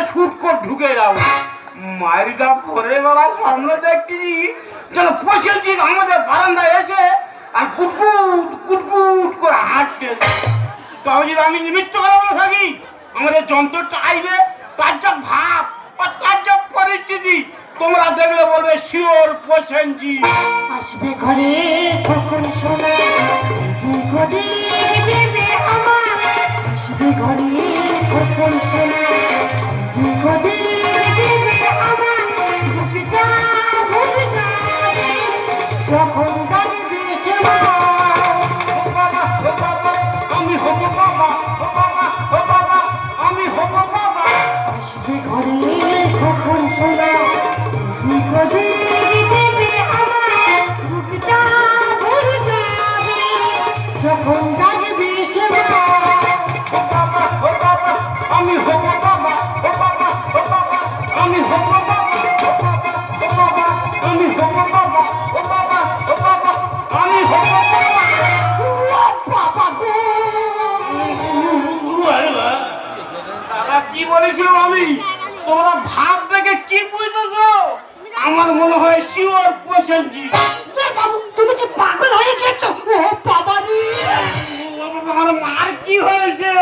Shoot করে ঢুকে যাবো। মারিদা পরে বেলা সামনে দেখছি যেন পশে ঠিক আমাদের বারান্দায় এসে আর কুটকুট কুটকুট করে হাঁটছে। তবে যদি আমি নিমিত্ত করে বলে থাকি আমাদের যন্ত্রটা আইবে, তার যা ভাব আর তার যা পরিস্থিতি তোমরা দেখলে বলবে শিওর পোষেনজি আসবে ঘরে কখন শোনা দীর্ঘদিন দেবে আমার। আসবে ঘরে কখন শোনা দীর্ঘদিন দেবে আমার। বুকটা ভুলে যাবে যখন জানবে সে মা। আমি হব বাবা, ও বাবা, ও বাবা, আমি হব বাবা। আসবে ঘরে কখন শোনা দীর্ঘদিন দেবে আমার। বুকটা ভুলে যাবে যখন জানবে সে মা। ও বাবা, ও বাবা, আমি হব বাবা, ও বাবা, ও বাবা, আমি হব বাবা, ও বাবা, ও বাবা, আমি হব বাবা, ও বাবা, ও বাবা, আমি হব বাবা। বাবা গো! তারা কি বলেছিল আমি? তোমরা ভাব দেখে কি বুঝতেছো? আমার মনে হয় শিওর পোষেনজি। বাবু তুমি কি পাগল হয়ে গেছো? ও বাবা রে! আমার মার কি হয়েছে?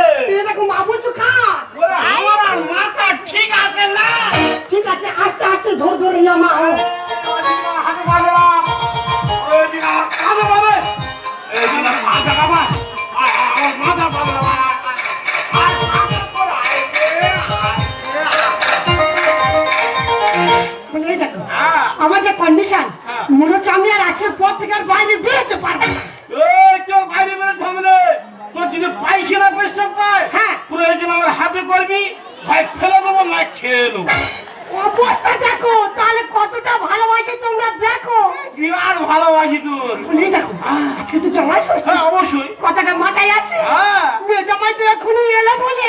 দেখো মা বলছো খা। ওরে আমার আর মাথা ঠিক আছে না। ঠিক আছে আস্তে আস্তে ধরে না মা। হাতে বাঁধে না। ওই দিন আমার কাঁধে বাঁধে। এই দিন আমার মাথা বাঁধে। আমার মাথা বাঁধে না। বলে এই দেখো আমার যে কন্ডিশন মনে হচ্ছে আমি আর আজকের পর থেকে আর বাইরে বেরোতে পারবো না। এই কেউ বাইরে বেরোতে হবে না। তোর যদি পায়খানা পেশাব পায়, হ্যাঁ। প্রয়োজন আমার হাতে করবি, ভাই ফেলে দেবো না খেয়ে দেবো। অবস্থা দেখো তাহলে কতটা ভালোবাসে তোমরা দেখো। বিরাট ভালোবাসি তোর। বলে এই দেখো আজকে তো জামাই ষষ্ঠী। হ্যাঁ অবশ্যই। কথাটা মাথায় আছে? হ্যাঁ মেয়ে জামাই তো এখনই এলো বলে।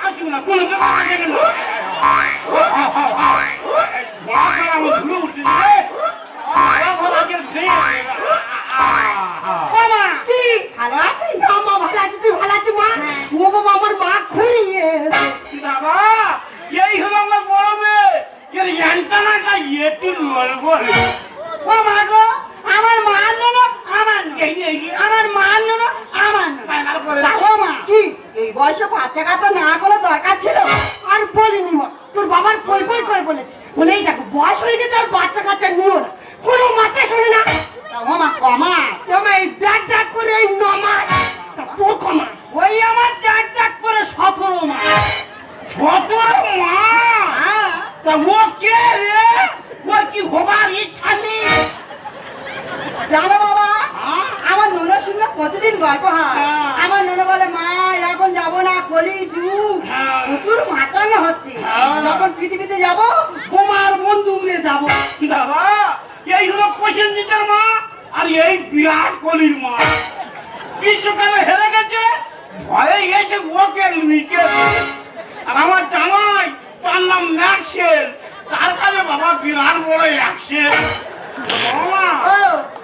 আসুন না কোনো ব্যাপার আছে কেন? আমি ধুলো উঠতে মামা কি ভালো আছিস? মা ভালো আছি, তুই ভালো আছিস মা? ও বাবা আমার মা খুঁড়িয়ে বাবা এই হলো আমার বড় মেয়ে। এর অ্যান্টানাটা একটু নড়বো। ও মা গো আমার মা নেনো আমার আমার মা নেনো আমার ও মা কি এই বয়সে বাচ্চা কাচ্চা না কোনো দরকার ছিল? আর বলিনি মা, তোর বাবার পই পই করে বলেছে বলে এই দেখো বয়স হয়ে গেছে আর বাচ্চা কাচ্চা নিও না, কোনো মাতে শোনে না। মামা কমা কমা এই ডাক ডাক করে এই নমাস তোর কমা ওই আমার ডাক ডাক করে 17 মাস। 17 মাস? তা ও কে রে? ওর কি হবার ইচ্ছা নেই? জানো বাবা আমার ননের সঙ্গে প্রতিদিন গল্প হয়। আমার ননে বলে মা এখন যাবো না কলি যুগ প্রচুর মাতানো হচ্ছে, যখন পৃথিবীতে যাব তোমার বন্ধু নিয়ে যাবো। বাবা এই হলো প্রসেনজিতের মা আর এই বিরাট কোহলির মা। বিশ্বকাপে হেরে গেছে ভয়ে এসে ওকে লিখে। আর আমার জামাই তার নাম ম্যাক্সেল, তার কাছে বাবা বিরাট বড় অ্যাক্সেল। বাবা ও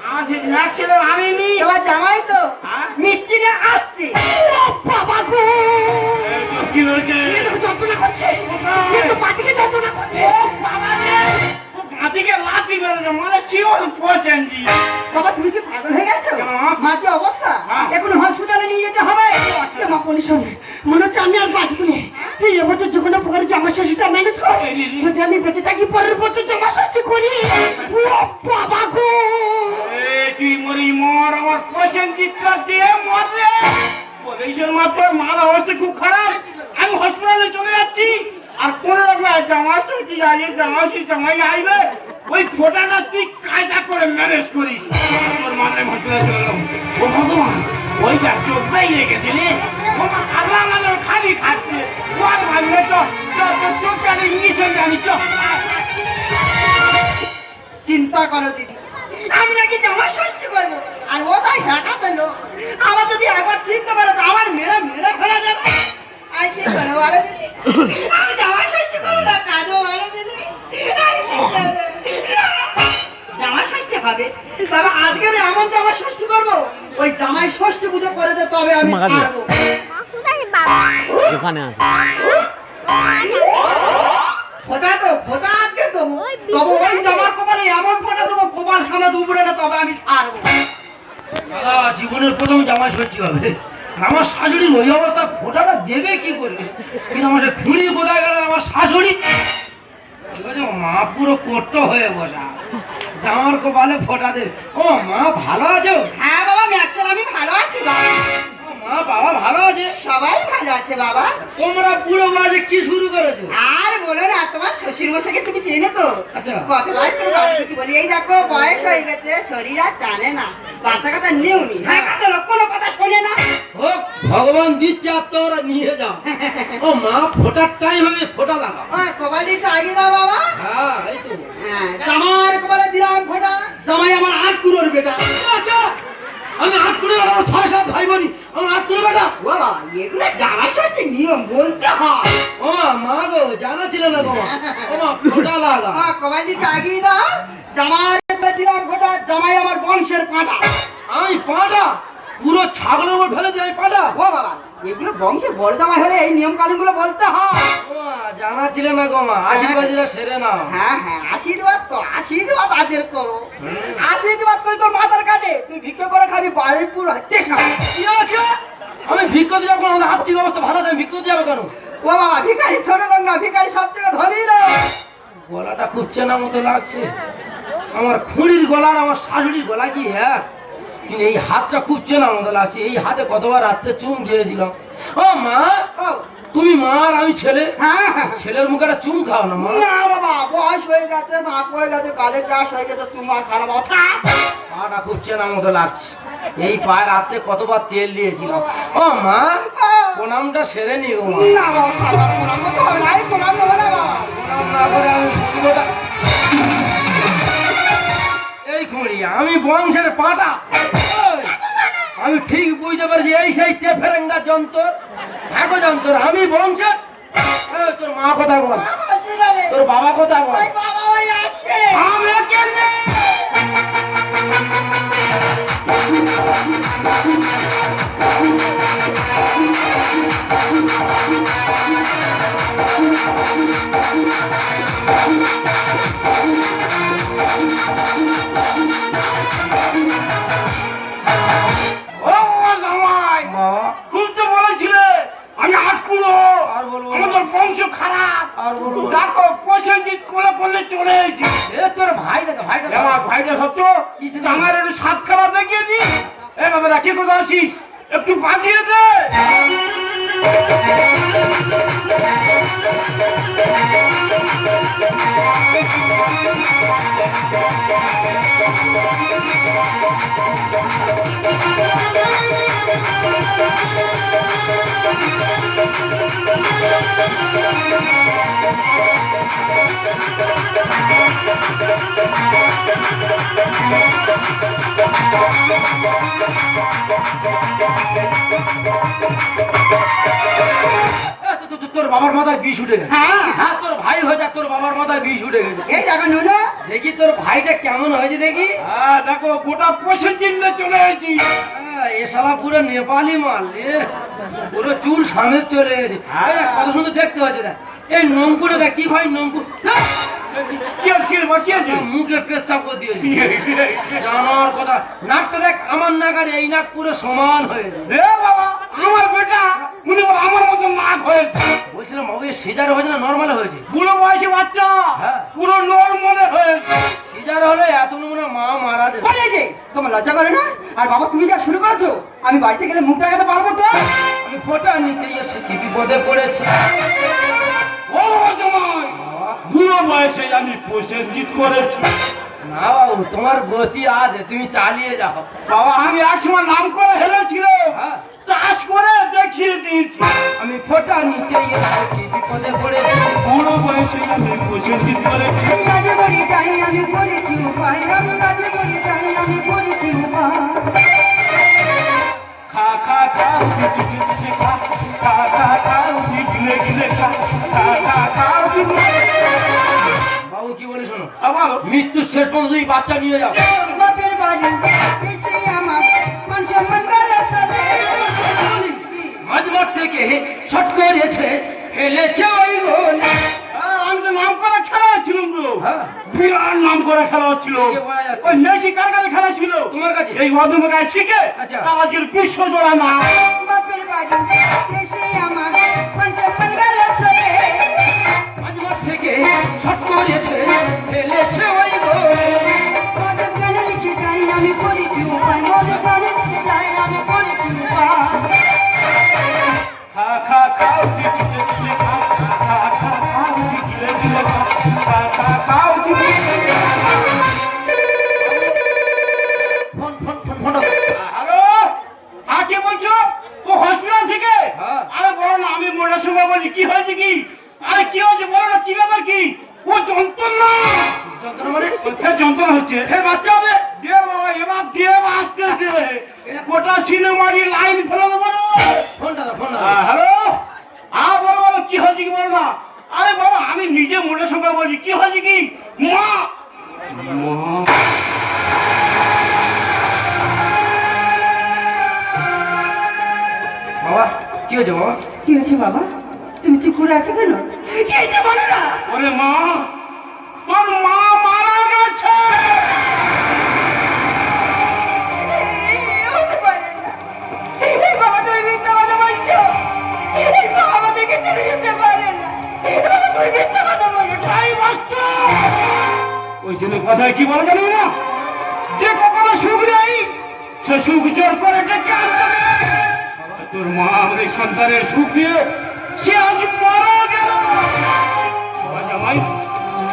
আমার সেই ম্যাক্সেলের আনিনি। এবার জামাই তো হ্যাঁ? মিষ্টি নিয়ে আসছে। ও বাবা গো এই তো কি হয়েছে? এত যন্ত্রণা করছে, এত পাতিকে যন্ত্রণা করছে। ও বাবা রে ও গাদিকে লাথি মেরেছে মানে শিওর প্রসেনজি। বাবা তুমি কি পাগল হয়ে গেছো? কেন? মা কি অবস্থা? হ্যাঁ। এখন হসপিটালে নিয়ে যেতে হবে। মা বলি শোন মনে হচ্ছে আমি আর বাঁচবো না। তুই এবছর যে কোনো প্রকারে জামা ষষ্ঠীটা ম্যানেজ কর। যদি আমি বেঁচে থাকি পরের বছর জামা ষষ্ঠী করি। ও বাবা গো এই তুই মরি মর, আমার প্রসেনজিৎটা দিয়ে মর রে। পুলিশের মাত্র মার অবস্থা খুব খারাপ। আমি হসপিটালে চলে যাচ্ছি আর কোন রকম জামা ষষ্ঠী আইয়ে জামাই আইবে ওই ফোটাটা তুই কায়দা করে ম্যানেজ করিস। তোর মানে হসপিটালে চলে গেলাম। ও ভগবান ওইটা চোখটাই রেখেছে রে। ও মা আল্লাহ আমাদের খালি খাচ্ছে। ও আর ভাবলে চোখটা ইঞ্জেকশন জানি চ। চিন্তা করো দিদি আমি নাকি জামা ষষ্ঠী করবো আর ও তাই ঢাকা দিল। আমার যদি একবার চিনতে পারো তো আমার মেরে মেরে ফেলা যাবে। আই কি করে বলো দিদি? আমি জামা ষষ্ঠী করবো না কাজও বলো দিদি। জামা ষষ্ঠী হবে তবে আজকে এমন জামা ষষ্ঠী করবো ওই জামাই ষষ্ঠী পুজো করে দে তবে আমি ছাড়বো। ওখানে আছে জীবনের প্রথম জামাই ষষ্ঠী হবে, আর আমার শাশুড়ির ওই অবস্থা, ফোঁটাটা দেবে কি করবে? কিন্তু আমার সে খুঁড়ি কোথায় গেল আমার শাশুড়ি? মা পুরো কট্ট হয়ে বসা, জামার কপালে ফোঁটা দেবে। ও মা ভালো আছো? হ্যাঁ বাবা, ম্যাক্সেল আমি ভালো আছি বাবা। মা বাবা ভালো আছে? সবাই ভালো আছে বাবা। তোমরা পুরো বাজে কি শুরু করেছো? আর বলো না, তোমার শ্বশুর মশাইকে তুমি চেনো তো? আচ্ছা। কতবার করে বাড়িতে বলি, এই দেখো বয়স হয়ে গেছে, শরীর আর টানে না, বাচ্চা কথা নেওনি, হ্যাঁ কথা কোনো কথা শোনে না। ও ভগবান দিচ্ছে আর তোমরা নিয়ে যাও। ও মা ফোটার টাইম হয়ে ফোটা লাগাও। কপালিটা আগে দাও বাবা। হ্যাঁ এই তো। হ্যাঁ, জামার কপালে দিলাম ফোঁটা, জামাই আমার 8 কুড়োর বেটা। আচ্ছা আমি 8 কুড়ি বেটা, 6-7 ভাই বোনি, আমার 8 কুড়ি বেটা। ও বাবা, এগুলো জামাই ষষ্ঠীর নিয়ম, বলতে হয়। ও মা গো, জানা ছিল না গো মা। ও মা ফোটা লাগা। কপালিটা আগে দাও, জামার কপালে দিলাম ফোঁটা, জামাই আমার বংশের পাঁটা। আমি পাটা পুরো ছাগলের উপর ফেলে দিই পাটা। ও বাবা, এগুলো বংশে বড় জামাই হলে এই নিয়ম কানুন গুলো বলতে হয়। ও মা জানা ছিল না গো মা, আশীর্বাদীরা সেরে নাও। হ্যাঁ হ্যাঁ, আশীর্বাদ তো আশীর্বাদ আজের করো, আশীর্বাদ করে তোর মাথার কাটে, তুই ভিক্ষা করে খাবি, বাড়ির পুরো হচ্ছে না। কি আছে? আমি ভিক্ষতে যাবো কেন? আমাদের আর্থিক অবস্থা ভালো আছে, আমি ভিক্ষতে যাবো কেন? ও বাবা, ভিখারি ছোট লোক না, ভিখারি সব থেকে ধরি না। গলাটা খুব চেনা মতো লাগছে, আমার খুঁড়ির গলা আর আমার শাশুড়ির গলা কি এক? কিন্তু এই হাতটা খুব চেনা মতো লাগছে, এই হাতে কতবার রাত্রে চুম খেয়েছিলাম। ও মা, ও, তুমি মা আর আমি ছেলে, হ্যাঁ হ্যাঁ। ছেলের মুখে একটা চুম খাও না মা। না বাবা, বয়স হয়ে গেছে, দাঁত পড়ে গেছে, কালে চাষ হয়ে গেছে, তোমার খারাপ কথা। পাটা খুব চেনা মতো লাগছে, এই পায়ে রাত্রে কতবার তেল দিয়েছিলাম। ও মা, প্রণামটা সেরে নি গো মা। না বাবা, খাবার প্রণাম করতে হবে না, এই প্রণাম দেবো না বাবা। প্রণাম না করে আমি শুনবোটা। এই খুঁড়ি, আমি বংশের পাটা। ওই, আমি ঠিক বুঝতে পারছি, এই সেই তেফেরেঙ্গা যন্ত্র, ভাগো যন্ত্র, আমি বংশের। এই, তোর মা কথা বল, বাবা, সিরিয়ালে। তোর বাবা কথা বল। ওই বাবা, ওই আসছে। আমি কেনে? ও জামাই, বাবা, তুমি তো বলেছিলে আমি 8 কুড়ো, আর বলবো না। আমাদের বংশ খারাপ। আর বলবো না। দেখো প্রসেনজিৎ কোলে কোলে চলে এসেছি। এ তোর ভাই না, ভাইটা তো। আমার ভাইটা সত্য, কিসের? জামাইয়ের একটু সাত খারাপ দেখিয়ে দিস। এ বাবা, কি কোথায় আছিস? একটু বাঁচিয়ে দে। তোর বাবার মাথায় বিষ উঠে গেছে। হ্যাঁ। হ্যাঁ, তোর ভাই হয়ে যাক, তোর বাবার মাথায় বিষ উঠে গেছে। এই জায়গা নুনো। দেখি তোর ভাইটা কেমন হয়েছে দেখি। হ্যাঁ দেখো, গোটা প্রসেনজিৎ নিয়ে চলে এসেছি। এ শালা পুরো নেপালি মাল, পুরো চুল সামনে চলে গেছে। এই দেখ, কত সুন্দর দেখতে হয়েছে দেখ। এই নমকুরে দেখ, কি ভাই নমকুর, কি আছে বাঁচিয়েছি? মুখে পেশাব করে দিয়েছে। জানার কথা, নাকটা দেখ, আমার নাক আর এই নাক পুরো সমান হয়েছে। এ বাবা, আমার বেটা উনি বলে আমার মতো নাক হয়েছে। বলছিলাম বাবু, সিজার হয়েছে না নর্মাল হয়েছে? বুড়ো বয়সী বাচ্চা, হ্যাঁ। পুরো নরমালে হয়েছে। সিজার হলে এত মনে মা মারা যাবে। আরে এই যে, তোমার লজ্জা করে না? আর বাবা, তুমি যা শুরু করেছো, আমি বাড়িতে গেলে মুখ দেখাতে পারবো তো? আমি ফোটা নিতে এসে কি বিপদে পড়েছি। ও বাবা জামাই, বুড়ো বয়সে আমি প্রসেনজিৎ করেছি। না বাবু, তোমার গতি আছে, তুমি চালিয়ে যাও। বাবা, আমি একসময় নাম করে হেলেছিল, হ্যাঁ, চাষ করে দেখিয়ে দিয়েছি। আমি ফোটা নিতে এসে কি বিপদে পড়েছি। বুড়ো বয়সে আমি প্রসেনজিৎ করেছি। কাজে বাড়ি যাই, আমি করি কি উপায়, আমি কাজে বাড়ি যাই, আমি করি কি উপায়। খা খা খা, উঠি চুচি চুচি খা, খা খা খা, উঠি গিলে গিলে খা, খা খা খা, উঠি বাবু কি বলে শোনো, আবার মৃত্যুর শেষ পর্যন্ত এই বাচ্চা নিয়ে যাও। বাপের বাড়ি এসে আমার মান সম্মান গেলে চলে। মাঝমাঠ থেকে শট করেছে, ফেলেছে ওই গোল। আমি তো নাম করা খেলা ছিলাম তো, হ্যাঁ, বিরাট নাম করা কারণে খেলা হচ্ছিল কে বলা যাচ্ছে? ওই মেসি কার কাছে খেলা ছিল তোমার কাছে? এই অধমকায় শিখে আচ্ছা। তার আজকের বিশ্ব জোড়া না বাপের বাড়ি এসে আমার মান সম্মান গেল চলে মাঝমাঠ থেকে শট করেছে ফেলেছে ওই গোল মদের গানে লিখে যাই আমি পড়ি কি উপায় মদের গানে লিখে যাই আমি পড়ি কি উপায় খা খা খাও দিদি দিদি খা খা খা খাও দিদি দিদি খা খা খাও দিদি phone phone phone phone hello হ্যাঁ কে বলছো ও হসপিটাল থেকে হ্যাঁ। আরে বলো না আমি মোটার সঙ্গে বলি কি হয়েছে কি আরে কি হয়েছে বলো না কি ব্যাপার কি ও যন্ত্রণা যন্ত্রণা মানে ফের যন্ত্রণা হচ্ছে ফের বাচ্চা হবে দিয়ে বাবা এবার দিয়ে আসতেছে গোটা সিনেমারি লাইন ফেলে দেবো না ফোনটা দাও ফোন দাও হ্যালো হ্যাঁ বলো বলো কি হয়েছে কি বলো না আরে বাবা আমি নিজে মোটার সঙ্গে বলছি কি হয়েছে কি মা বাবা কি হয়েছে বাবা কি হয়েছে বাবা তুমি চুপ করে আছো কেন কি হয়েছে বলো না ওরে মা তোর মা মারা গেছে হতে পারে না এই বাবা তুমি মিথ্যা কথা বলছো এই বাবা আমাদেরকে ছেড়ে যেতে পারে না বাবা তুমি মিথ্যা কথা বলছো তাই বাস্ত ওই জন্য কথায় কি বলে জানো না যে কখনো সুখ নেই সে সুখ জোর করে ডেকে আনতে হবে। তোর মা আমাদের সন্তানের সুখ দিয়ে সে আজ মারা গেল বাবা জামাই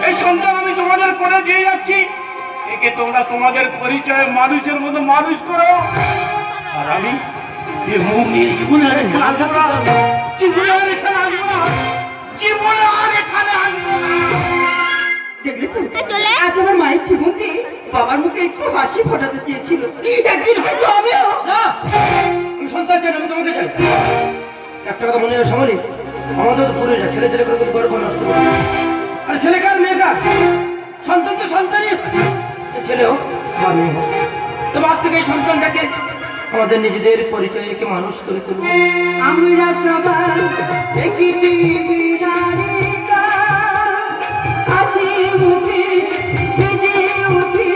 এই সন্তান আমি তোমাদের করে দিয়ে যাচ্ছি একে তোমরা তোমাদের পরিচয়ে মানুষের মতো মানুষ করো আর আমি এ মুখ নিয়ে জীবনে আর এখানে আসবো না জীবনে আর এখানে আসবো না জীবনে আর এখানে আসবো না দেখলে তো আজ আমার মায়ের জীবনকে বাবার মুখে একটু হাসি ফোটাতে চেয়েছিল একদিন হয়তো আমিও না আমি সন্তান চাই না, আমি তোমাকে চাই একটা কথা মনে হয় সামনে আমাদের তো পুরো যা ছেলে ছেলে করে কিন্তু গর্ব নষ্ট করে আরে ছেলে কার মেয়ে কার সন্তান তো সন্তানই সে ছেলে হোক বা মেয়ে হোক তবে আজ থেকে এই সন্তানটাকে আমাদের নিজেদের পরিচয়ে একে মানুষ করে তুলব আমরা সবাই একটি বিনারিকা হাসি মুখে বেজে উঠি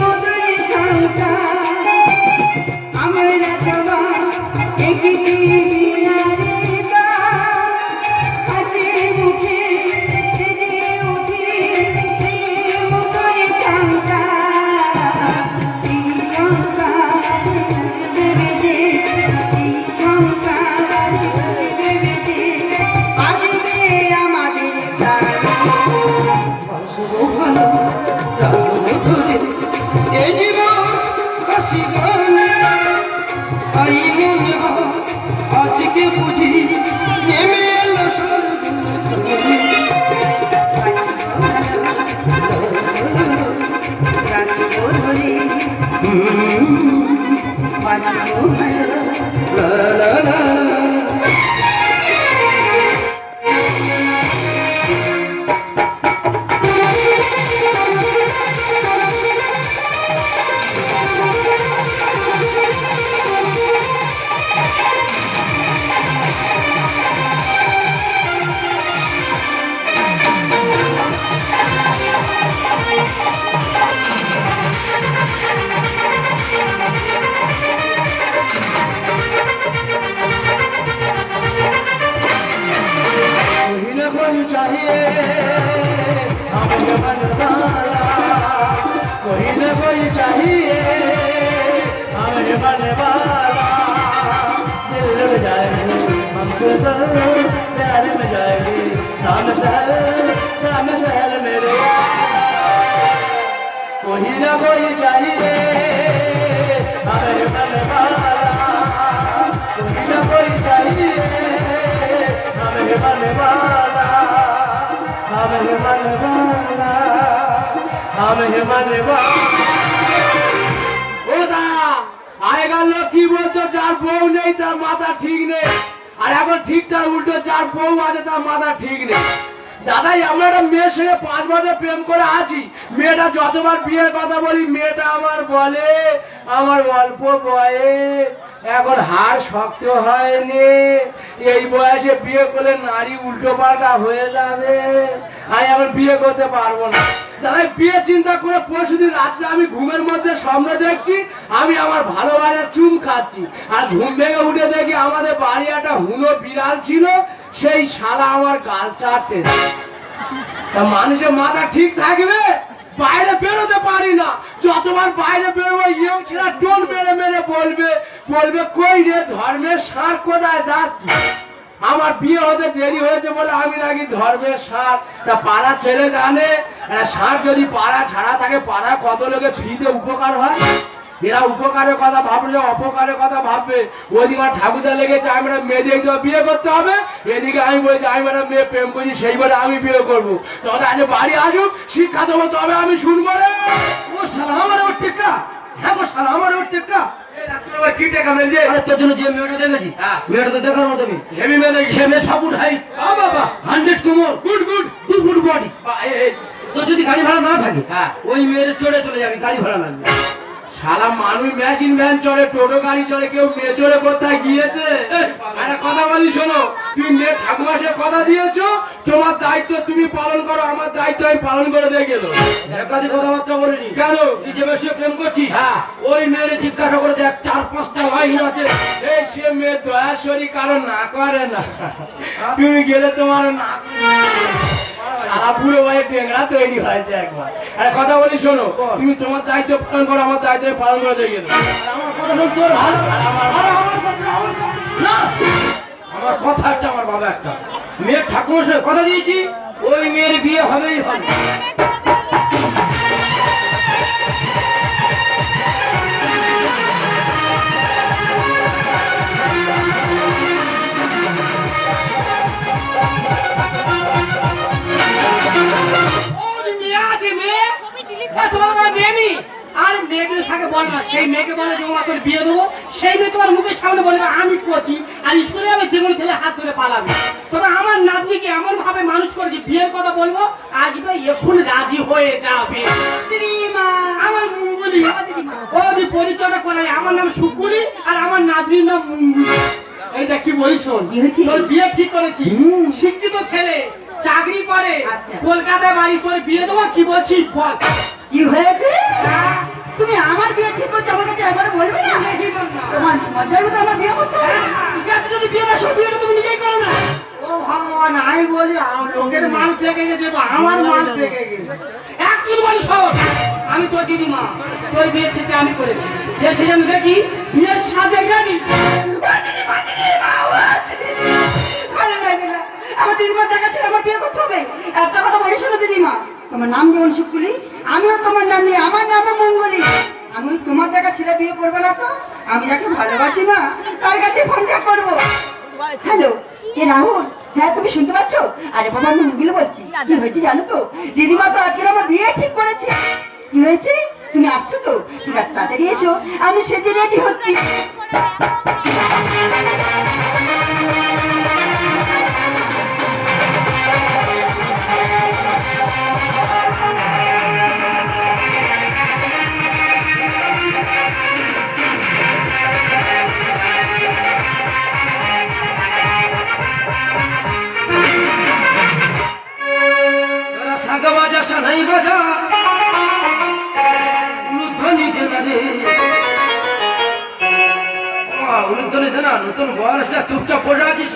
মধুর ঝালকা আমরা সবাই একটি বিনারিকা হাসি মুখে বেজে উঠি মধুর ঝালকা এই জীবন হাসি গানে আই মনে হয় আজকে বুঝি নেমে এলো লা লা লা कोई चाहिए हमें मन वाला कोई न कोई चाहिए हमें मन वाला दिल लग जाएगी हमसे प्यार में जाएगी शाम शहर मेरे कोई न कोई चाहिए हमें मन वाला कोई न कोई चाहिए हमें मन वाला हमें मन वाला हमें मन वाला ও দা আগেকার লোক কি বলতো যার বউ নেই তার মাথা ঠিক নেই আর এখন ঠিক তার উল্টো যার বউ আছে তার মাথা ঠিক নেই দাদাই আমরা একটা মেয়ের সঙ্গে 5 বছর প্রেম করে আছি মেয়েটা যতবার বিয়ের কথা বলি মেয়েটা আমার বলে আমার অল্প বয়ে এখন হাড় শক্ত হয়নি, এই বয়সে বিয়ে করলে নারী উল্টো পাল্টা হয়ে যাবে, আমি এখন বিয়ে করতে পারবো না। তাই বিয়ে চিন্তা করে পরশুদিন রাত্রে আমি ঘুমের মধ্যে স্বপ্ন দেখছি আমি আমার ভালোবাসার চুম খাচ্ছি, আর ঘুম ভেঙে উঠে দেখি আমাদের বাড়ি একটা হুনো বিড়াল ছিল, সেই শালা আমার গাল চাটে। তা মানুষের মাথা ঠিক থাকবে? বাইরে বেরোতে পারি না, যতবার বাইরে বেরোবো ইয়ং ছেলে টোন মেরে মেরে বলবে কই রে ধর্মের সার কোথায় যাচ্ছি। আমার বিয়ে হতে দেরি হয়েছে বলে আমি নাকি ধর্মের সার। তা পাড়া ছেলে জানে সার যদি পাড়া ছাড়া থাকে, পাড়া কত লোকে ফ্রিতে উপকার হয়। এরা উপকারের কথা ভাবলে অপকারের কথা ভাববে। ওইদিকে আমার ঠাকুরদা লেগেছে আমি একটা মেয়ে দেখতে বিয়ে করতে হবে, এদিকে আমি বলছি আমি একটা মেয়ে প্রেম করছি সেইবারে আমি বিয়ে করবো। তবে আজ বাড়ি আসুক শিক্ষা দেবো তবে আমি শুনবো রে। ও শালা আমার ওর টেকা, হ্যাঁ গো শালা আমার ওর টেকা। কি টেকা মেয়ে? তোর জন্য যে মেয়েটা দেখেছি মেয়েটা তো দেখার মতো হেভি মেয়ে দেখি, সে মেয়ে 6 ফুট হাইট, বাবা 100 কোমর, গুড 2 ফুট বডি। তোর যদি গাড়ি ভাড়া না থাকে ওই মেয়ের চড়ে চলে যাবি, গাড়ি ভাড়া লাগবে। শালা মানুষ মেশিন ভ্যান চলে, টোটো গাড়ি চলে, কেউ মেয়ে চড়ে কোথায় গিয়েছে? একটা কথা বলি শোনো, তুমি মেয়ে ঠাকুমাসে কথা দিয়েছো, তোমার দায়িত্ব তুমি পালন করো, আমার দায়িত্ব আমি পালন করে দিয়ে গেল। একাধিক কথাবার্তা বলিনি কেন? তুই যে মেয়ে প্রেম করছিস ওই মেয়ের জিজ্ঞাসা করে দেখ 4-5টা লাইন আছে। এই সে মেয়ে দয়াশরী কারণ না করে না, তুমি গেলে তোমার না সারা পুরো ভাই টেংরা তৈরি হয়েছে একবার। আরে কথা বলি শোনো, তুমি তোমার দায়িত্ব পালন করো, আমার দায়িত্ব পালন করে দিয়ে গেছো। আমার কথা শুনতে ভালো, আমার কথা একটা, আমার বাবা একটা, মেয়ের ঠাকুরের সাথে কথা দিয়েছি ওই মেয়ের বিয়ে হবেই হবে। সেই মেয়েকে বলে যে তোর বিয়ে দেবো, সেই মেয়ে তোমার মুখের সামনে বলবে আমি করছি, আর স্কুলে যাবে যে কোনো ছেলে হাত ধরে পালাবে। তবে আমার নাতনিকে এমন ভাবে মানুষ করেছি, বিয়ের কথা বলবো আসবে এখন রাজি হয়ে যাবে। আমার মুঙ্গুলি ওদি পরিচয়টা করাই, আমার নাম সুকুলি আর আমার নাতনির নাম মুঙ্গুলি। এইটা কি বলিস? তোর বিয়ে ঠিক করেছি, শিক্ষিত ছেলে, চাকরি করে, কলকাতায় বাড়ি, তোর বিয়ে দেবো কি বলছিস বল? কি হয়েছে? তুমি আমার বিয়ে ঠিক করছো, আমার কাছে একবার বলবে না? তোমার মজার মতো আমার বিয়ে করতে হবে। ঠিক আছে, যদি বিয়ে না সব বিয়েটা তুমি নিজেই করো না। ও ভগবান, আমি বলি লোকের মাল পেকে গেছে তো আমার মাল পেকে গেছে। এক তুই বলি শোন, আমি তোর দিদিমা, তোর বিয়ে ঠিক আমি করেছি, যে সেজন্য দেখি বিয়ের সাথে গেলি। ভালো লাগে না, আমার দিদিমার দেখা ছিল আমার বিয়ে করতে হবে। একটা কথা বলি শোনো দিদিমা, তোমার নাম যেমন শুকুলি, আমিও তোমার নাম নিয়ে, আমার নামও মঙ্গলি। আমি তোমার দেখা ছেলে বিয়ে করবো না তো, আমি যাকে ভালোবাসি না তার কাছে ফোনটা করবো। হ্যালো, কে রাহুল? হ্যাঁ তুমি শুনতে পাচ্ছ? আরে বাবা আমি মুগিল বলছি। কি হয়েছে জানো তো, দিদিমা তো আজকে আমার বিয়ে ঠিক করেছে। কি হয়েছে? তুমি আসছো তো? ঠিক আছে তাড়াতাড়ি এসো, আমি সেজে রেডি হচ্ছি। বাজা সানাই বাজা উলুধ্বনি দেনা রে, উলুধ্বনি দেনা। নতুন বয়সে চুপচাপ বসে আছিস,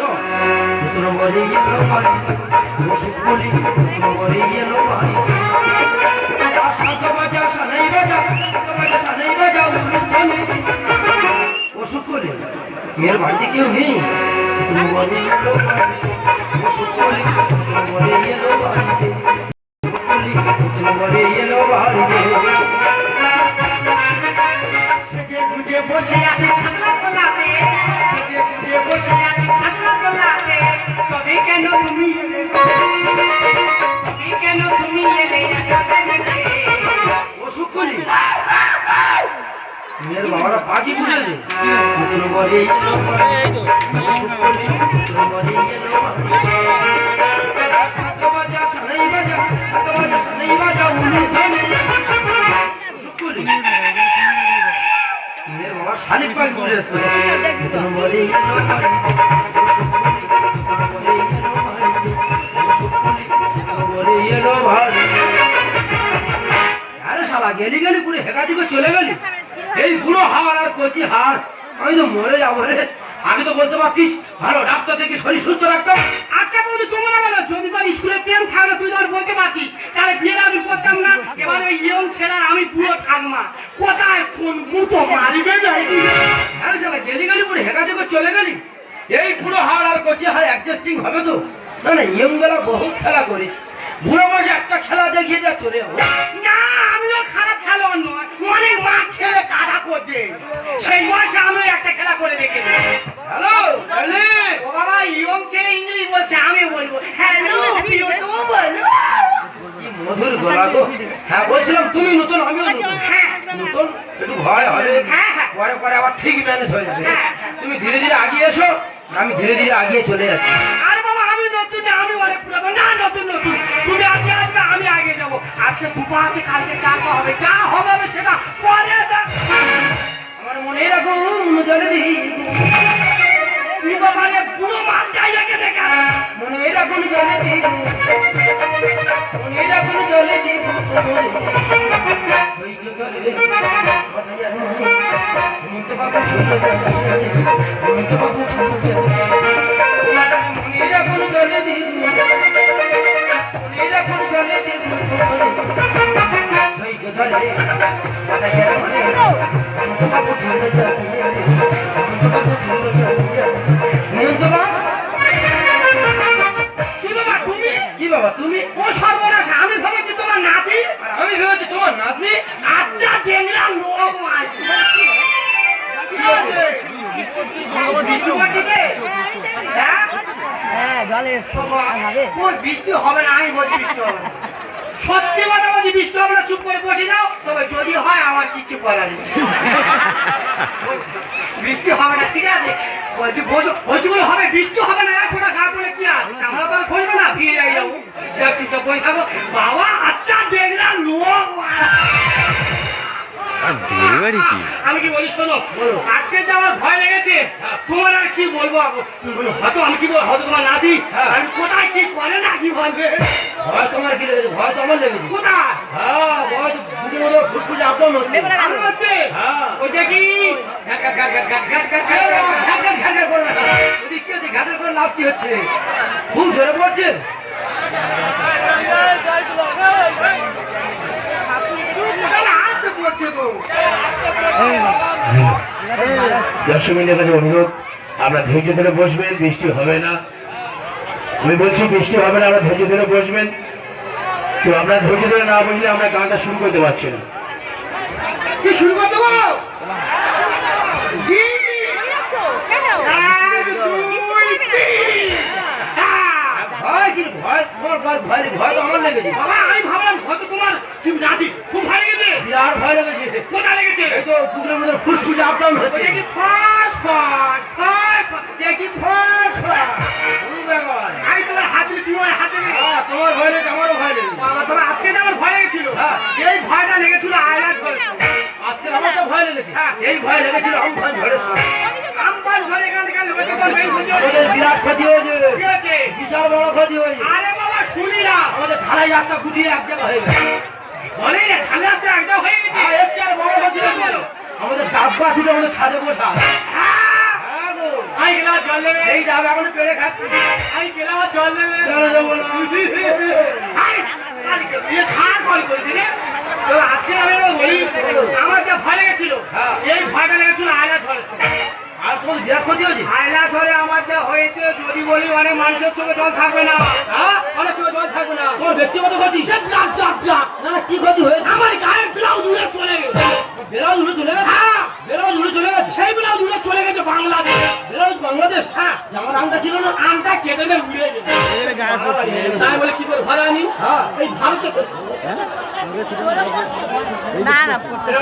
নতুন মরে গেল বাড়ি, নতুন মরে গেল বাড়ি। সাগা বাজা সানাই বাজা, সানাই বাজা উলুধ্বনি। ওষুধ করে মেয়ের বাড়িতে কেউ নেই, নতুন মরে গেল বাড়ি, ওষুধ করে মরে গেল বাড়িতে। বসে আছে ছাতলা তলাতে, বসে আছে ছাতলা তলাতে, তবে কেন তুমি এলে, তবে কেন তুমি এলে অসুখ করি মেয়ের বাবারা পাখি বুঝেছে। মেয়ের বাবা শালিক পাখি ঘুরে এসছে আরে শালা গেলি গেলি পুরো হেকা দিকে চলে গেলি এই পুরো হাড় আর কচি হাড় আমি তো মরে যাবো রে আগে তো বলতে পারতিস ভালো ডাক্তার দেখে শরীর সুস্থ রাখতাম আচ্ছা বন্ধু তোমরা বলো যদি তোর স্কুলে প্রেম থাকলে তুই ধর বলতে পারতিস তাহলে বিয়েটা আমি করতাম না এবার ওই ইয়ং ছেলের আমি পুরো ঠাকমা কোথায় কোন মুতো মারিবে যাই আরে শালা গেলি গেলি পুরো হেকা দিকে চলে গেলি এই পুরো হাড় আর কচি হাড় অ্যাডজাস্টিং হবে তো না না ইয়ং বেলা বহুত খেলা করিস বুড়ো বয়সে একটা খেলা দেখিয়ে যা চলে যাবো না আমিও খারাপ খেলোয়াড় নয় অনেক মাঠ খেলে কাদা করতে সেই বয়সে আমিও একটা খেলা করে দেখেছি হ্যালো হ্যালো ও বাবা ইয়ং ছেলে ইংলিশ বলছে আমি বলবো হ্যালো প্রিয় তুমি বলো কি মধুর গলা গো হ্যাঁ বলছিলাম তুমি নতুন আমিও নতুন হ্যাঁ নতুন একটু ভয় হবে হ্যাঁ, হ্যাঁ। পরে পরে আবার ঠিক ম্যানেজ হয়ে যাবে হ্যাঁ, হ্যাঁ। তুমি ধীরে ধীরে আগিয়ে এসো আমি ধীরে ধীরে আগিয়ে চলে যাচ্ছি আরে বাবা আমি নতুন না আমি অনেক পুরাতন না নতুন নতুন তুমি আগে আসবে আমি আগে যাবো আজকে দুপা আছে কালকে চারপা হবে যা হবে সেটা পরে আমার মনে রাখো জলে দি তুই বাবা রে পুরো মাল যাইয়াকে দেখা মনে রাখো জলে দি মনে রাখো জলে দি ওই যে জলে মনতে বাবা ছোট মনতে বাবা ছোট মনে রাখো জলে দি মনে রাখো জলে দি ওই যে জলে কথা গেল মনতে বাবা ছোট কি বাবা তুমি ও সর্বনাশ আমি ভাবছি তোমার নাতি আর আমি ভেবেছি তোমার নাতনি আচ্ছা দেখলাম লোক মার বৃষ্টি হবে না আমি বলছি বৃষ্টি হবে না সত্যি কথা বলছি বৃষ্টি হবে না চুপ করে বসে যাও তবে যদি হয় আমার কিছু করার নেই বৃষ্টি হবে না ঠিক আছে বলছি বসো বলছি বলে হবে বৃষ্টি হবে না এক ওটা গা পড়ে কি আছে আমরা তো খুঁজবো না ফিরে যাই যাবো ঠিক বই থাকো বাবা আচ্ছা দেখলাম লোক আমি কি বলি শোনো আজকে যে আমার ভয় লেগেছে তোমার আর কি বলবো হয়তো আমি কি বলবো হয়তো তোমার নাতি আমি কোথায় কি করে না কি বলবে ভয় তোমার কি লেগেছে ভয় তো আমার লেগেছে কোথায় হ্যাঁ ভয় তো বুঝে মতো ফুসফুসে আপনার হচ্ছে আমি হচ্ছে হ্যাঁ ওই দেখি ঘাটের করে ওদিক কি হচ্ছে ঘাটের করে লাভ কি হচ্ছে খুব ঝরে পড়ছে আসতে পড়ছে তো দর্শক মিনিটের কাছে অনুরোধ আমরা ধৈর্য ধরে বসবেন বৃষ্টি হবে না আমি বলছি বৃষ্টি হবে না আমরা ধৈর্য ধরে বসবেন তো আমরা ধৈর্য ধরে না বসলে আমরা গানটা শুরু করতে পারছি না কি শুরু করে দেবো ভয় কি ভয় তোমার ভয় ভয় ভয় তো আমার লেগেছে বাবা আমি ভাবলাম হয়তো তোমার কি নাতি খুব ভালো লেগেছে বিরাট ভয় লেগেছে কোথায় লেগেছে এই তো পুকুরের মধ্যে ফুসফুসে আপনার হচ্ছে দেখি ফাঁস ফাঁস ফাঁস দেখি ফাঁস ফাঁস আমি তোমার হাত দিলে তুমি আমার হাতে নেই তোমার ভয় লেগেছে আমারও ভয় লেগেছে বাবা তবে আজকে যে আমার ভয় লেগেছিল হ্যাঁ। এই ভয়টা লেগেছিল আয়লা ঝড়ে আজকে আমার তো ভয় লেগেছে হ্যাঁ। এই ভয় লেগেছিল আমফান ঝড়ের সময় আমপান ঝড়ে এখান থেকে লোকের বেশ ক্ষতি আমাদের হয়েছে। বিরাট ক্ষতি হয়েছে কি হয়েছে? বিশাল বড় ক্ষতি হয়েছে আরে বাবা শুনি না আমাদের ঢালাই যাত্রা গুটিয়ে এক জায়গা হয়ে গেছে বলে ঠান্ডা আসতে একদম হয়ে গেছে আর এর চেয়ে আর বড় ক্ষতি হয়েছে আমাদের ডাব্বা ছুটে আমাদের ছাদে বসা হ্যাঁ। হ্যাঁ গো। আমি গেলাম জল দেবে এই ডাব এখন পেড়ে খাচ্ছি আমি গেলাম আর জল দেবে কেন যাবো না? আজকে আমি বলি আমার যা ভয় লেগেছিল হ্যাঁ। এই ভয়টা লেগেছিল আয়লা ঝড়ের সময়। আর তোমাদের বিরাট ক্ষতি হয়েছে আয়লা ঝড়ে আমার যা হয়েছে যদি বলি অনেক মানুষের চোখে জল থাকবে না হ্যাঁ? অনেক চোখে জল থাকবে না তোমার ব্যক্তিগত ক্ষতি না না কি ক্ষতি হয়েছে আমার গায়ের ব্লাউজ উড়ে চলে গেছে বেলাউজ উড়ে চলে গেছে হ্যাঁ। বেলাউজ উড়ে চলে গেছে সেই ব্লাউজ উড়ে চলে গেছে বাংলাদেশ বেলাউজ বাংলাদেশ হ্যাঁ। জামার আংটা ছিল না আমটা কেটে দিয়ে উড়ে গেছে তাই বলে কি করে ঘরে আনি হ্যাঁ এই ভারতে না